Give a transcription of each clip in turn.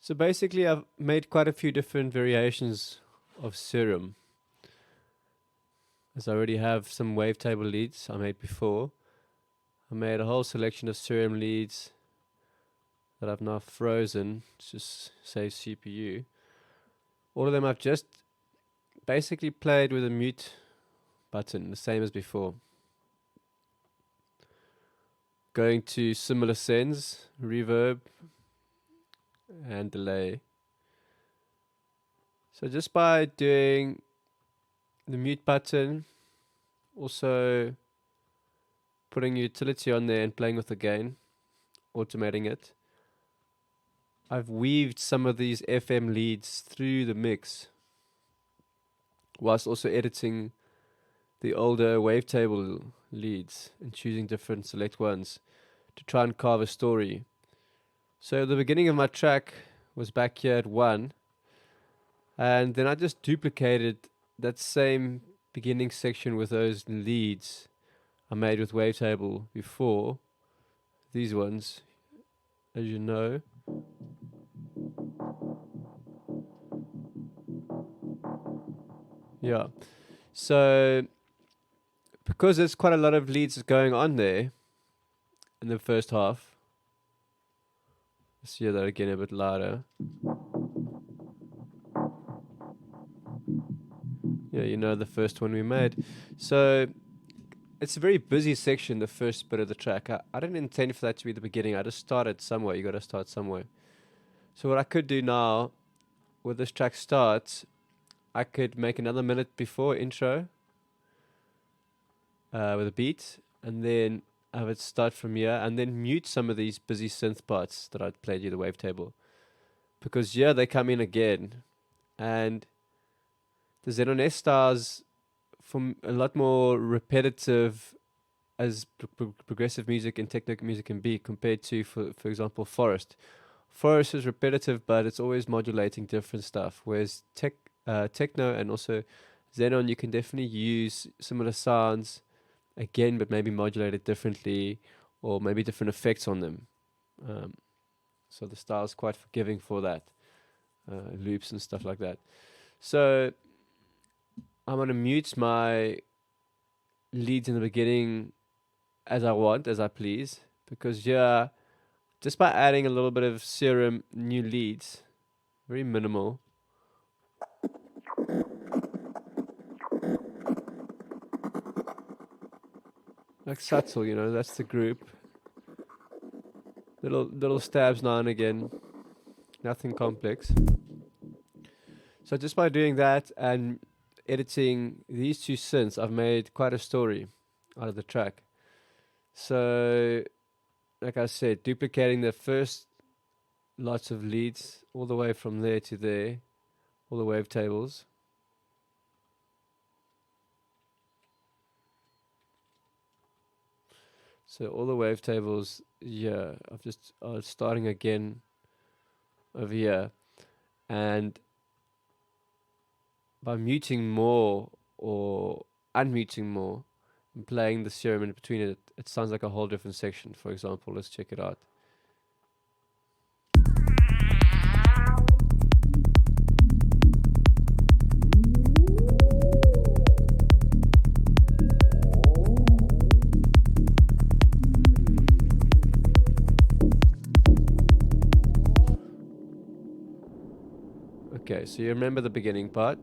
So basically I've made quite a few different variations of Serum. As I already have some wavetable leads I made before. I made a whole selection of Serum leads that I've now frozen, just save CPU. All of them I've just basically played with a mute button, the same as before. Going to similar sends, reverb, and delay. So just by doing the mute button, also putting utility on there and playing with the gain, automating it, I've weaved some of these FM leads through the mix, whilst also editing the older wavetable leads and choosing different select ones to try and carve a story. So the beginning of my track was back here at 1, and then I just duplicated that same beginning section with those leads I made with wavetable before, these ones, as you know. Yeah, so because there's quite a lot of leads going on there in the first half, let's hear that again a bit louder. Yeah, you know, the first one we made. So it's a very busy section, the first bit of the track. I didn't intend for that to be the beginning. I just started somewhere. You got to start somewhere. So what I could do now, when this track starts, I could make another minute before intro with a beat, and then have it start from here, and then mute some of these busy synth parts that I'd played you the wavetable. Because here they come in again, and the Xenon S styles from a lot more repetitive as progressive music and techno music can be compared to, for example, Forest. Forest is repetitive, but it's always modulating different stuff, whereas techno and also Xenon, you can definitely use similar sounds again, but maybe modulate it differently, or maybe different effects on them. So the style is quite forgiving for that, loops and stuff like that. So I'm going to mute my leads in the beginning as I want, as I please, because here, just by adding a little bit of Serum new leads, very minimal, like subtle, you know, that's the group. Little stabs now and again, nothing complex. So just by doing that and editing these two synths, I've made quite a story out of the track. So, like I said, duplicating the first lots of leads all the way from there to there, all the wavetables. So all the wavetables, yeah, I've just starting again over here, and by muting more or unmuting more and playing the Serum in between it, it sounds like a whole different section. For example, let's check it out. Okay, so you remember the beginning part.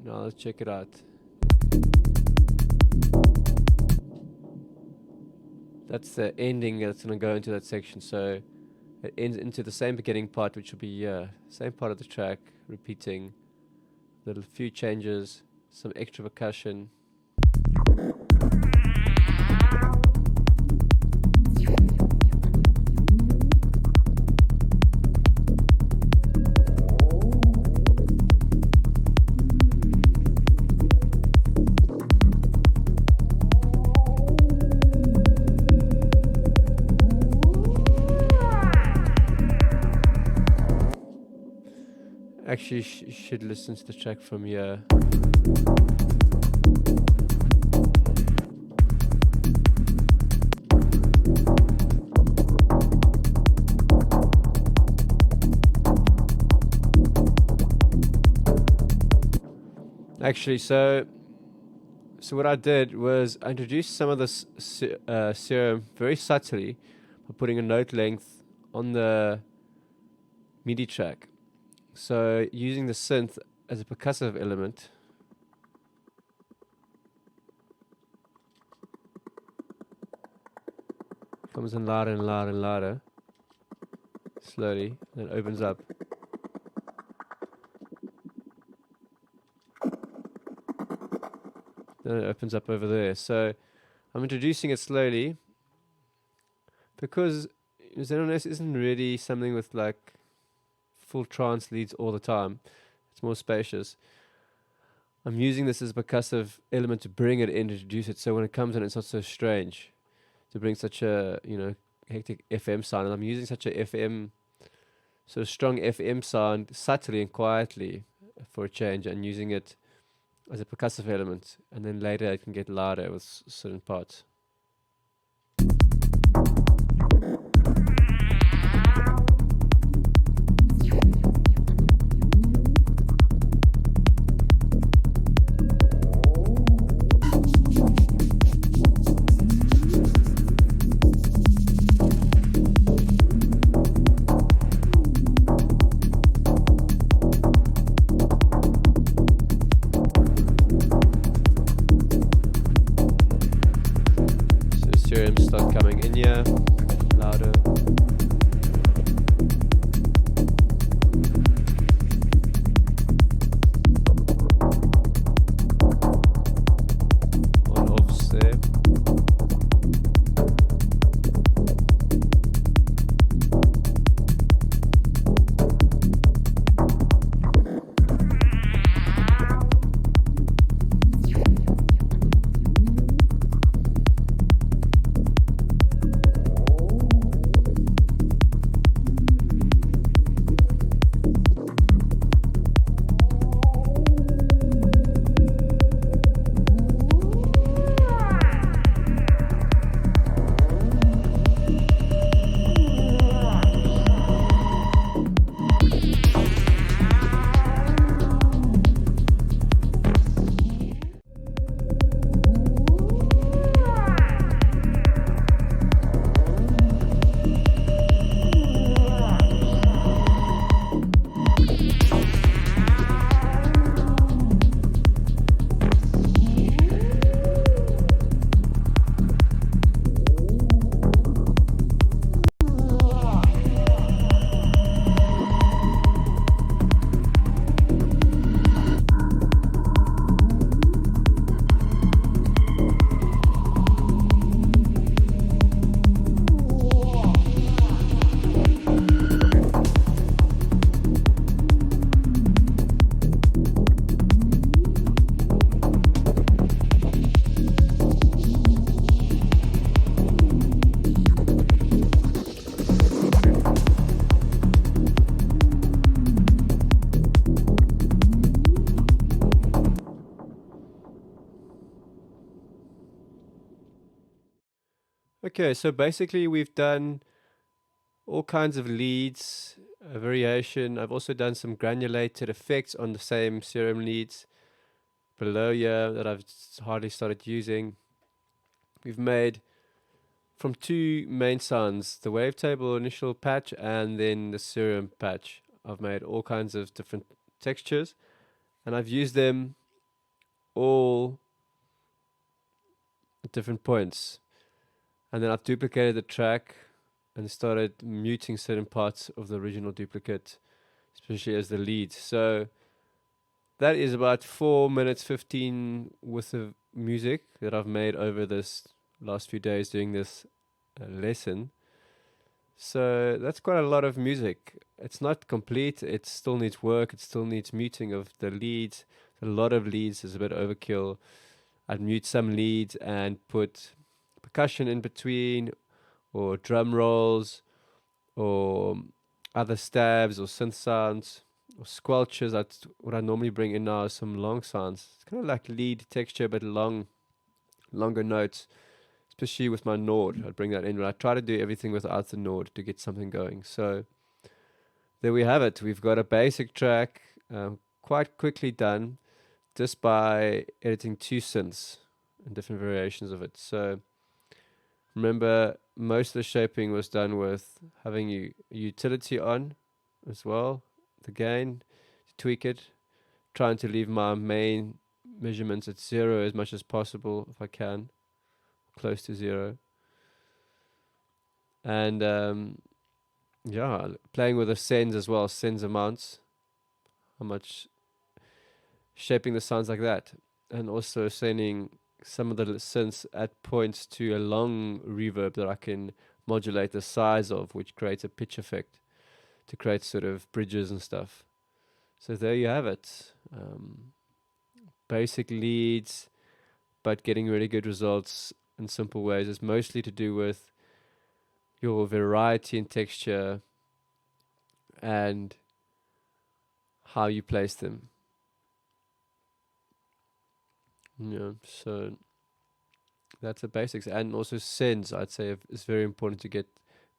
Now let's check it out. That's the ending that's going to go into that section. So it ends into the same beginning part, which will be same part of the track, repeating, little few changes, some extra percussion. Actually, you should listen to the track from here. Actually, so what I did was I introduced some of this serum very subtly by putting a note length on the MIDI track. So using the synth as a percussive element. Comes in louder and louder and louder. Slowly, and it opens up. Then it opens up over there. So I'm introducing it slowly because Xenon isn't really something with like full trance leads all the time. It's more spacious. I'm using this as a percussive element to bring it in, to introduce it, so when it comes in, it's not so strange. To bring such a, hectic FM sound. And I'm using such a FM, sort of strong FM sound subtly and quietly for a change, and using it as a percussive element. And then later it can get louder with certain parts. Start coming in here, louder. On offs there. Okay, so basically we've done all kinds of leads, a variation. I've also done some granulated effects on the same serum leads below here that I've hardly started using. We've made from two main sounds, the wavetable initial patch and then the serum patch. I've made all kinds of different textures, and I've used them all at different points. And then I've duplicated the track and started muting certain parts of the original duplicate, especially as the lead. So that is about 4 minutes 15 worth of music that I've made over this last few days doing this lesson. So that's quite a lot of music. It's not complete. It still needs work. It still needs muting of the leads. A lot of leads is a bit overkill. I'd mute some leads and put percussion in between, or drum rolls, or other stabs, or synth sounds, or squelches. What I normally bring in now is some long sounds. It's kind of like lead texture, but longer notes, especially with my Nord. I'd bring that in, but I try to do everything without the Nord to get something going. So there we have it. We've got a basic track, quite quickly done. just by editing 2 synths and different variations of it. So remember, most of the shaping was done with having a utility on as well, the gain, to tweak it, trying to leave my main measurements at 0 as much as possible if I can, close to 0. And yeah, playing with the sends as well, sends amounts, how much, shaping the sounds like that, and also sending some of the synths at points to a long reverb that I can modulate the size of, which creates a pitch effect to create sort of bridges and stuff. So there you have it. Basic leads, but getting really good results in simple ways. It's mostly to do with your variety in texture and how you place them. Yeah, so that's the basics. And also sends, I'd say, is very important to get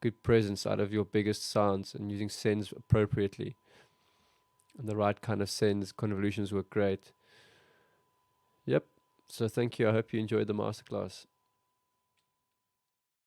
good presence out of your biggest sounds, and using sends appropriately. And the right kind of sends convolutions work great. Yep. So thank you. I hope you enjoyed the masterclass.